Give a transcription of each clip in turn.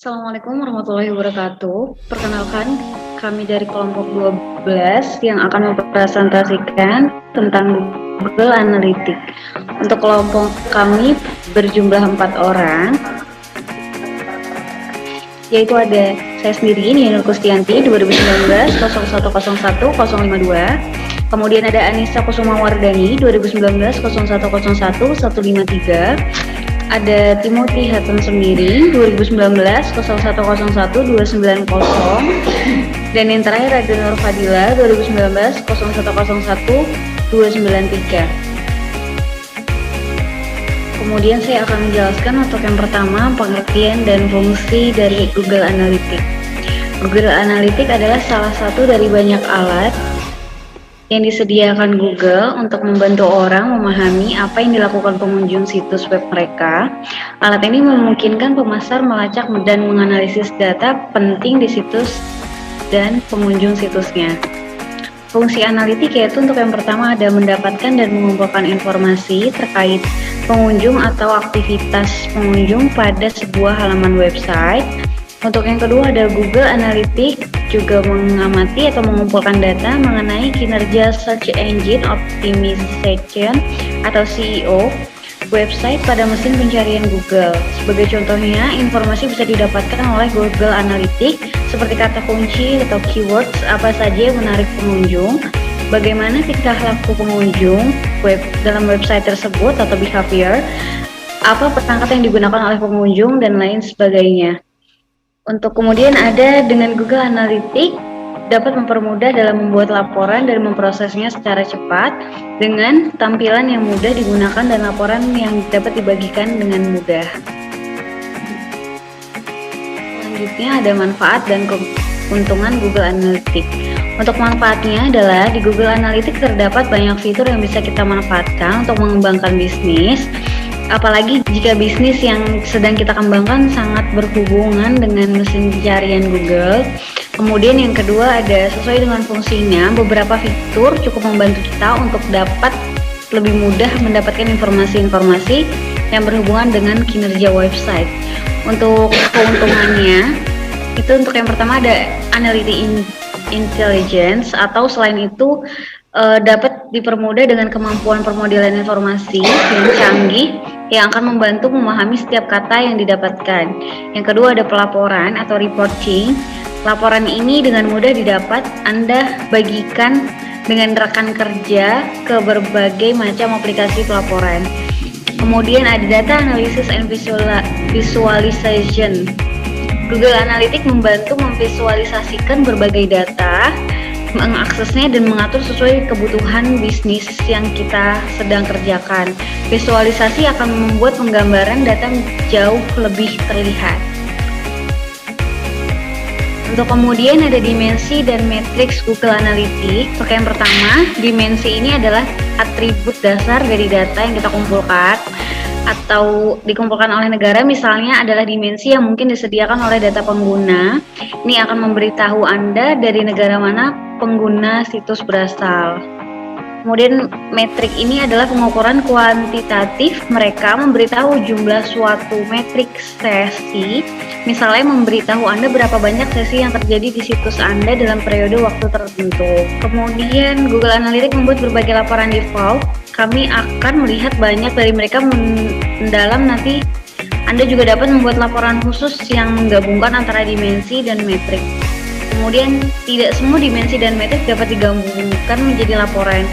Assalamualaikum warahmatullahi wabarakatuh. Perkenalkan, kami dari kelompok 12 yang akan mempresentasikan tentang Google Analytics. Untuk kelompok kami berjumlah 4 orang, yaitu ada saya sendiri, Ninur Kustianti, 2019 0101 052. Kemudian ada Anissa Kusuma Wardani, 2019 0101 153. Ada Timothy Hatton sendiri 2019 0101 290, dan yang terakhir ada Nur Fadila 2019 0101 293. Kemudian saya akan menjelaskan untuk yang pertama pengertian dan fungsi dari Google Analytics. Google Analytics adalah salah satu dari banyak alat yang disediakan Google untuk membantu orang memahami apa yang dilakukan pengunjung situs web mereka. Alat ini memungkinkan pemasar melacak dan menganalisis data penting di situs dan pengunjung situsnya. Fungsi analitik yaitu untuk yang pertama ada mendapatkan dan mengumpulkan informasi terkait pengunjung atau aktivitas pengunjung pada sebuah halaman website. Untuk yang kedua ada Google Analytics juga mengamati atau mengumpulkan data mengenai kinerja Search Engine Optimization atau SEO website pada mesin pencarian Google. Sebagai contohnya, informasi bisa didapatkan oleh Google Analytics seperti kata kunci atau keywords apa saja yang menarik pengunjung, bagaimana tingkah laku pengunjung dalam website tersebut atau behavior, apa perangkat yang digunakan oleh pengunjung, dan lain sebagainya. Untuk kemudian ada dengan Google Analytics dapat mempermudah dalam membuat laporan dan memprosesnya secara cepat dengan tampilan yang mudah digunakan dan laporan yang dapat dibagikan dengan mudah. Selanjutnya ada manfaat dan keuntungan Google Analytics. Untuk manfaatnya adalah di Google Analytics terdapat banyak fitur yang bisa kita manfaatkan untuk mengembangkan bisnis. Apalagi jika bisnis yang sedang kita kembangkan sangat berhubungan dengan mesin pencarian Google. Kemudian yang kedua ada sesuai dengan fungsinya, beberapa fitur cukup membantu kita untuk dapat lebih mudah mendapatkan informasi-informasi yang berhubungan dengan kinerja website. Untuk keuntungannya, itu untuk yang pertama ada Analytic Intelligence, atau selain itu dapat dipermudah dengan kemampuan permodelan informasi yang canggih yang akan membantu memahami setiap kata yang didapatkan. Yang kedua ada pelaporan atau reporting. Laporan ini dengan mudah didapat Anda bagikan dengan rekan kerja ke berbagai macam aplikasi pelaporan. Kemudian ada data analysis and visualization. Google Analytics membantu memvisualisasikan berbagai data, mengaksesnya dan mengatur sesuai kebutuhan bisnis yang kita sedang kerjakan. Visualisasi akan membuat penggambaran data jauh lebih terlihat. Untuk kemudian ada dimensi dan matriks Google Analytics. Untuk yang pertama, dimensi ini adalah atribut dasar dari data yang kita kumpulkan atau dikumpulkan oleh negara, misalnya adalah dimensi yang mungkin disediakan oleh data pengguna. Ini akan memberitahu Anda dari negara mana pengguna situs berasal. Kemudian metrik ini adalah pengukuran kuantitatif, mereka memberitahu jumlah suatu metrik sesi, misalnya memberitahu Anda berapa banyak sesi yang terjadi di situs Anda dalam periode waktu tertentu. Kemudian Google Analytics membuat berbagai laporan default, kami akan melihat banyak dari mereka mendalam nanti. Anda juga dapat membuat laporan khusus yang menggabungkan antara dimensi dan metrik. Kemudian tidak semua dimensi dan metrik dapat digabungkan menjadi laporan.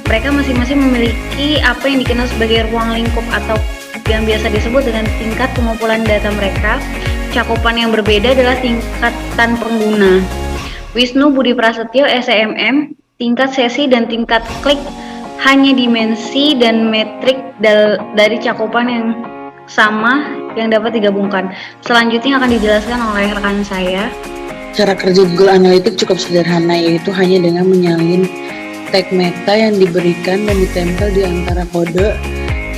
Mereka masing-masing memiliki apa yang dikenal sebagai ruang lingkup atau yang biasa disebut dengan tingkat pengumpulan data mereka. Cakupan yang berbeda adalah tingkatan pengguna. Wisnu Budi Prasetyo SEMM, tingkat sesi dan tingkat klik hanya dimensi dan metrik dari cakupan yang sama yang dapat digabungkan. Selanjutnya akan dijelaskan oleh rekan saya. Cara kerja Google Analytics cukup sederhana, yaitu hanya dengan menyalin tag meta yang diberikan dan ditempel di antara kode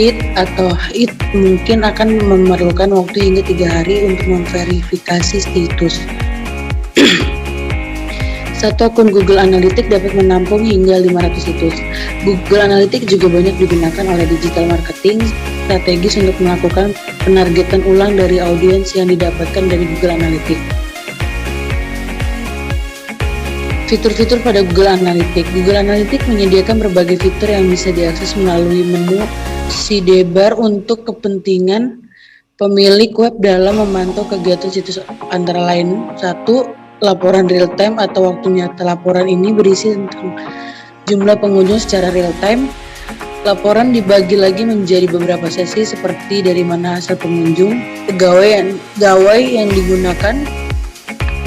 it atau it. Mungkin akan memerlukan waktu hingga 3 hari untuk memverifikasi situs. Satu akun Google Analytics dapat menampung hingga 500 situs. Google Analytics juga banyak digunakan oleh digital marketing strategis untuk melakukan penargetan ulang dari audiens yang didapatkan dari Google Analytics. Fitur-fitur pada Google Analytics. Google Analytics menyediakan berbagai fitur yang bisa diakses melalui menu sidebar untuk kepentingan pemilik web dalam memantau kegiatan situs, antara lain 1. Laporan real time atau waktu nyata. Laporan ini berisi tentang jumlah pengunjung secara real time. Laporan dibagi lagi menjadi beberapa sesi seperti dari mana asal pengunjung, pegawai yang digunakan,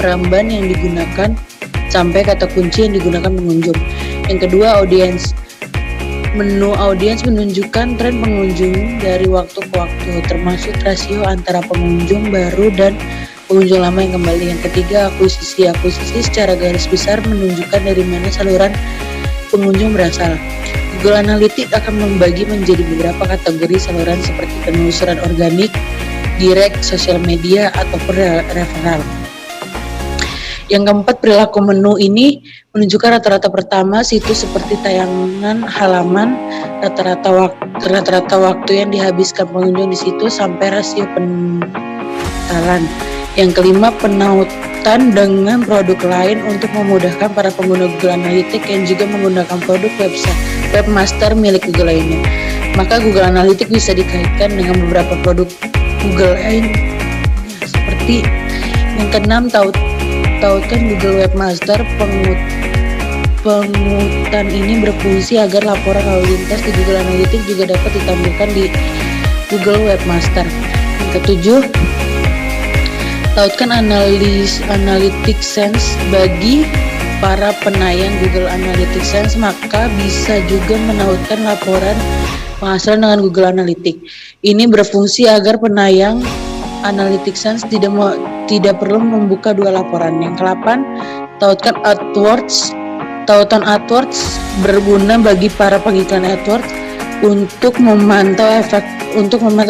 peramban yang digunakan, sampai kata kunci yang digunakan pengunjung. Yang kedua, audiens. Menu audiens menunjukkan tren pengunjung dari waktu ke waktu, termasuk rasio antara pengunjung baru dan pengunjung lama yang kembali. Yang ketiga, akuisisi. Akuisisi secara garis besar menunjukkan dari mana saluran pengunjung berasal. Google Analytics akan membagi menjadi beberapa kategori saluran seperti penelusuran organik, direct, sosial media, ataupun referral. Yang keempat, perilaku menu ini menunjukkan rata-rata pertama situs seperti tayangan halaman, rata-rata waktu yang dihabiskan pengunjung di situs, sampai rasio penonton. Yang kelima, penautan dengan produk lain untuk memudahkan para pengguna Google Analytics yang juga menggunakan produk webmaster milik Google lainnya. Maka Google Analytics bisa dikaitkan dengan beberapa produk Google lain, seperti yang keenam, tautkan Google Webmaster. Pengutan ini berfungsi agar laporan lalu lintas di Google Analytics juga dapat ditampilkan di Google Webmaster. Yang ketujuh, tautkan Analytics Sense. Bagi para penayang Google Analytics Sense, maka bisa juga menautkan laporan penghasilan dengan Google Analytics. Ini berfungsi agar penayang Analytics Sense tidak perlu membuka dua laporan. Yang ke-8, tautkan AdWords. Tautan AdWords berguna bagi para pengiklan AdWords untuk memantau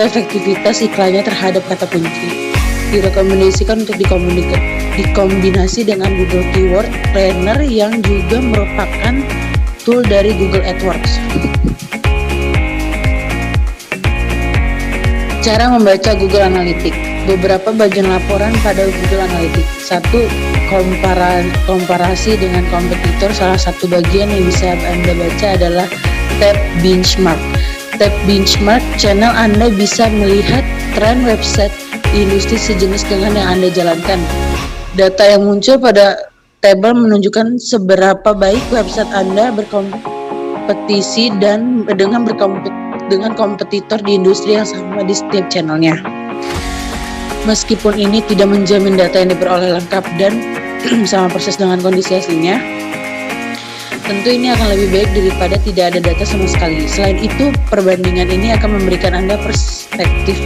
efektivitas iklannya terhadap kata kunci. Direkomendasikan untuk dikombinasi dengan Google Keyword Planner yang juga merupakan tool dari Google AdWords. Cara membaca Google Analytics. Beberapa bagian laporan pada Google Analytics. 1. Komparasi dengan kompetitor. Salah satu bagian yang bisa Anda baca adalah tab benchmark. Tab benchmark channel Anda bisa melihat tren website di industri sejenis dengan yang Anda jalankan. Data yang muncul pada tabel menunjukkan seberapa baik website Anda berkompetisi dan dengan kompetitor di industri yang sama di setiap channelnya. Meskipun ini tidak menjamin data yang diperoleh lengkap dan sama persis dengan kondisi aslinya, tentu ini akan lebih baik daripada tidak ada data sama sekali. Selain itu, perbandingan ini akan memberikan Anda perspektif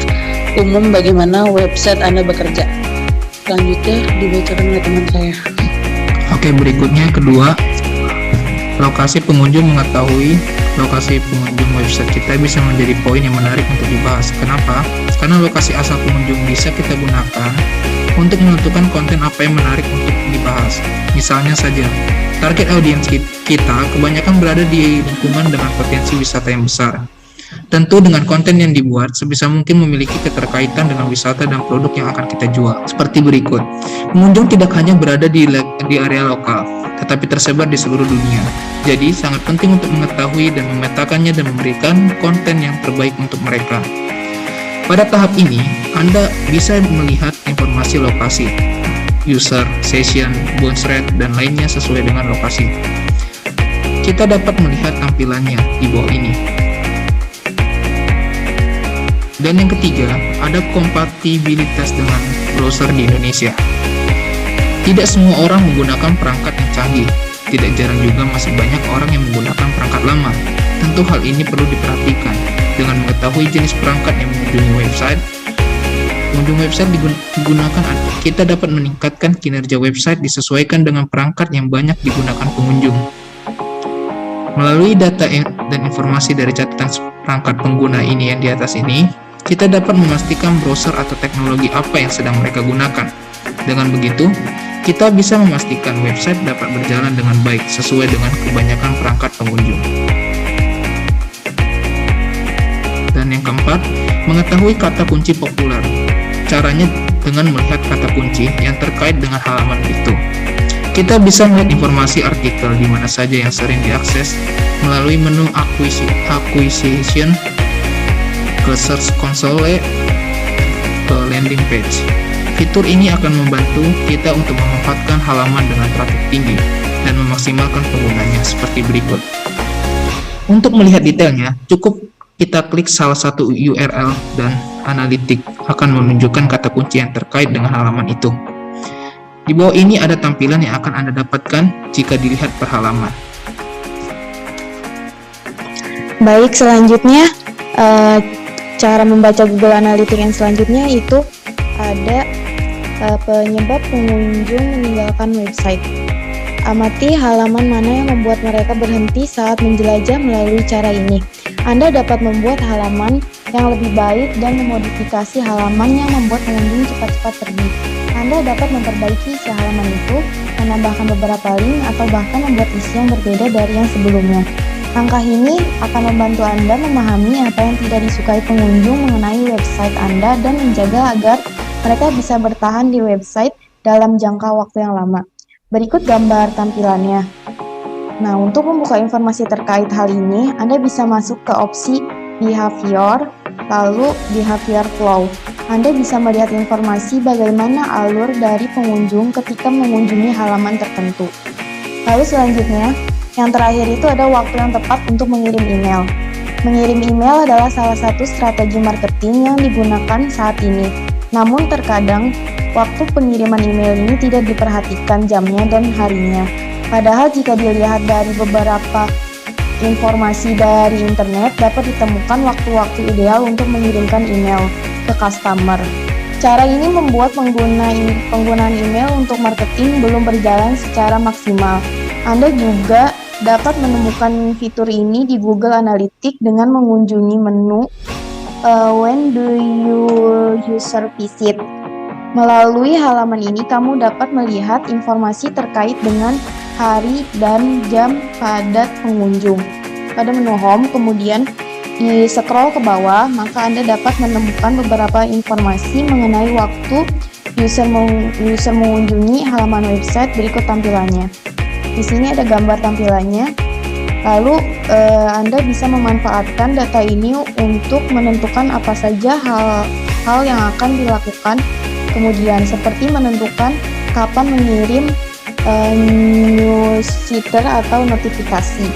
umum bagaimana website Anda bekerja. Selanjutnya dibacakan oleh teman saya. Oke, berikutnya kedua, lokasi pengunjung. Mengetahui lokasi pengunjung website kita bisa menjadi poin yang menarik untuk dibahas. Kenapa? Karena lokasi asal pengunjung bisa kita gunakan untuk menentukan konten apa yang menarik untuk dibahas. Misalnya saja, target audiens kita kebanyakan berada di lingkungan dengan potensi wisata yang besar. Tentu dengan konten yang dibuat sebisa mungkin memiliki keterkaitan dengan wisata dan produk yang akan kita jual. Seperti berikut, pengunjung tidak hanya berada di area lokal, tetapi tersebar di seluruh dunia. Jadi sangat penting untuk mengetahui dan memetakannya dan memberikan konten yang terbaik untuk mereka. Pada tahap ini, Anda bisa melihat informasi lokasi, user, session, bounce rate, dan lainnya sesuai dengan lokasi. Kita dapat melihat tampilannya di bawah ini. Dan yang ketiga, ada kompatibilitas dengan browser di Indonesia. Tidak semua orang menggunakan perangkat yang canggih. Tidak jarang juga masih banyak orang yang menggunakan perangkat lama. Tentu hal ini perlu diperhatikan. Dengan mengetahui jenis perangkat yang mengunjungi website digunakan, kita dapat meningkatkan kinerja website disesuaikan dengan perangkat yang banyak digunakan pengunjung. Melalui data dan informasi dari catatan perangkat pengguna ini yang di atas ini, kita dapat memastikan browser atau teknologi apa yang sedang mereka gunakan. Dengan begitu, kita bisa memastikan website dapat berjalan dengan baik sesuai dengan kebanyakan perangkat pengunjung. Dan yang keempat, Mengetahui kata kunci populer. Caranya dengan melihat kata kunci yang terkait dengan halaman itu. Kita bisa melihat informasi artikel di mana saja yang sering diakses melalui menu acquisition, ke Search Console, ke landing page. Fitur ini akan membantu kita untuk memanfaatkan halaman dengan trafik tinggi dan memaksimalkan penggunanya seperti berikut. Untuk melihat detailnya, cukup kita klik salah satu URL dan analitik akan menunjukkan kata kunci yang terkait dengan halaman itu. Di bawah ini ada tampilan yang akan Anda dapatkan jika dilihat per halaman. Baik, selanjutnya cara membaca Google Analytics yang selanjutnya itu ada penyebab pengunjung meninggalkan website. Amati halaman mana yang membuat mereka berhenti saat menjelajah melalui cara ini. Anda dapat membuat halaman yang lebih baik dan memodifikasi halaman yang membuat pengunjung cepat-cepat pergi. Anda dapat memperbaiki isi halaman itu, menambahkan beberapa link, atau bahkan membuat isi yang berbeda dari yang sebelumnya. Langkah ini akan membantu Anda memahami apa yang tidak disukai pengunjung mengenai website Anda dan menjaga agar mereka bisa bertahan di website dalam jangka waktu yang lama. Berikut gambar tampilannya. Nah, untuk membuka informasi terkait hal ini, Anda bisa masuk ke opsi Behavior, lalu Behavior Flow. Anda bisa melihat informasi bagaimana alur dari pengunjung ketika mengunjungi halaman tertentu. Lalu selanjutnya, yang terakhir itu ada waktu yang tepat untuk mengirim email. Mengirim email adalah salah satu strategi marketing yang digunakan saat ini. Namun terkadang, waktu pengiriman email ini tidak diperhatikan jamnya dan harinya. Padahal jika dilihat dari beberapa informasi dari internet, dapat ditemukan waktu-waktu ideal untuk mengirimkan email ke customer. Cara ini membuat penggunaan email untuk marketing belum berjalan secara maksimal. Anda juga dapat menemukan fitur ini di Google Analytics dengan mengunjungi menu When do you user visit? Melalui halaman ini, kamu dapat melihat informasi terkait dengan hari dan jam padat pengunjung. Pada menu Home, kemudian di scroll ke bawah, maka Anda dapat menemukan beberapa informasi mengenai waktu user mengunjungi halaman website berikut tampilannya. Di sini ada gambar tampilannya. Lalu Anda bisa memanfaatkan data ini untuk menentukan apa saja hal yang akan dilakukan. Kemudian seperti menentukan kapan mengirim newsletter atau notifikasi.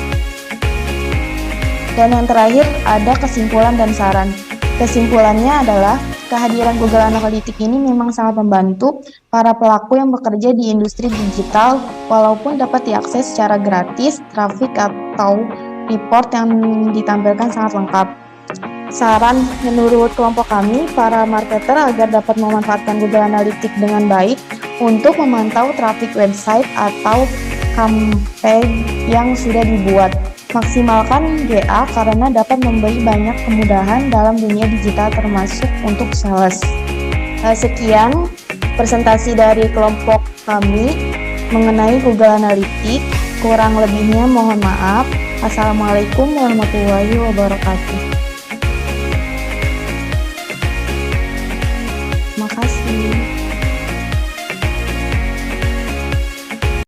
Dan yang terakhir ada kesimpulan dan saran. Kesimpulannya adalah kehadiran Google Analytics ini memang sangat membantu para pelaku yang bekerja di industri digital, walaupun dapat diakses secara gratis, traffic atau report yang ditampilkan sangat lengkap. Saran menurut kelompok kami, para marketer agar dapat memanfaatkan Google Analytics dengan baik untuk memantau traffic website atau campaign yang sudah dibuat. Maksimalkan GA karena dapat memberi banyak kemudahan dalam dunia digital termasuk untuk sales. Sekian presentasi dari kelompok kami mengenai Google Analytics. Kurang lebihnya mohon maaf. Assalamualaikum warahmatullahi wabarakatuh. Terima kasih.